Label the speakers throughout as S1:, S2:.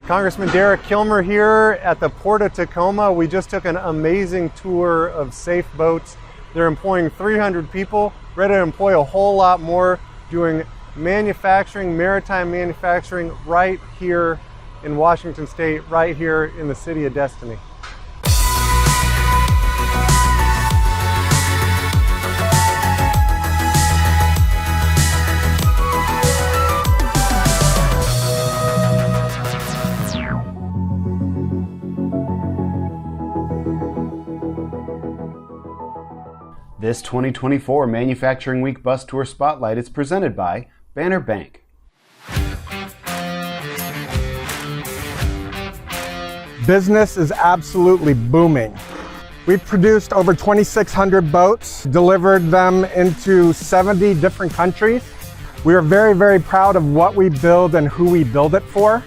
S1: Congressman Derek Kilmer here at the Port of Tacoma. We just took an amazing tour of safe boats. They're employing 300 people, ready to employ a whole lot more, doing manufacturing, maritime manufacturing right here in Washington State, right here in the city of Destiny.
S2: This 2024 Manufacturing Week Bus Tour Spotlight is presented by Banner Bank.
S3: Business is absolutely booming. We've produced over 2,600 boats, delivered them into 70 different countries. We are very, very proud of what we build and who we build it for.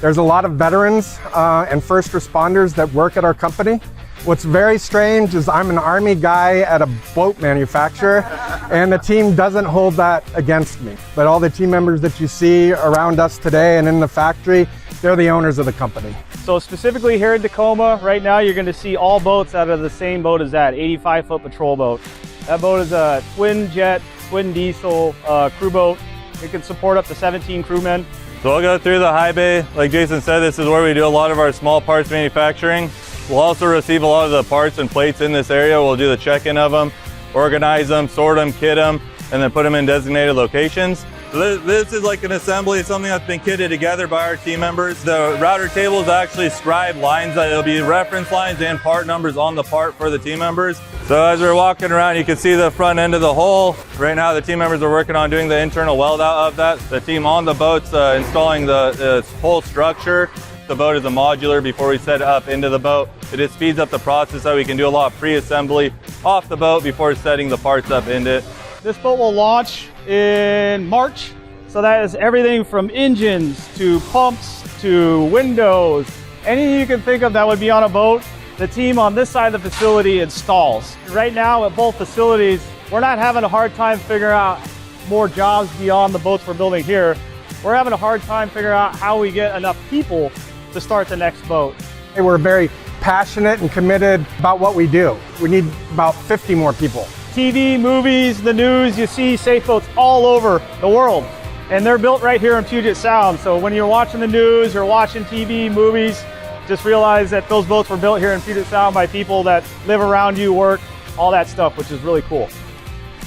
S3: There's a lot of veterans and first responders that work at our company. What's very strange is I'm an Army guy at a boat manufacturer, and the team doesn't hold that against me. But all the team members that you see around us today and in the factory, they're the owners of the company.
S4: So specifically here in Tacoma, right now you're going to see all boats out of the same boat as that, 85-foot patrol boat. That boat is a twin jet, twin diesel crew boat. It can support up to 17 crewmen.
S5: So we'll go through the high bay. Like Jason said, this is where we do a lot of our small parts manufacturing. We'll also receive a lot of the parts and plates in this area. We'll do the check-in of them, organize them, sort them, kit them, and then put them in designated locations. So this is like an assembly, something that's been kitted together by our team members. The router tables actually scribe lines, that it'll be reference lines and part numbers on the part for the team members. So as we're walking around, you can see the front end of the hull. Right now, the team members are working on doing the internal weld out of that. The team on the boat's installing the whole structure. The boat is a modular before we set it up into the boat. It just speeds up the process so we can do a lot of pre-assembly off the boat before setting the parts up into it.
S4: This boat will launch in March. So that is everything from engines to pumps to windows. Anything you can think of that would be on a boat, the team on this side of the facility installs. Right now at both facilities, we're not having a hard time figuring out more jobs beyond the boats we're building here. We're having a hard time figuring out how we get enough people to start the next boat.
S3: We're very passionate and committed about what we do. We need about 50 more people.
S4: TV, movies, the news, you see safe boats all over the world. And they're built right here in Puget Sound. So when you're watching the news or watching TV, movies, just realize that those boats were built here in Puget Sound by people that live around you, work, all that stuff, which is really cool.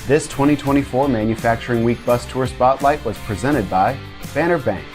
S2: This 2024 Manufacturing Week Bus Tour Spotlight was presented by Banner Bank.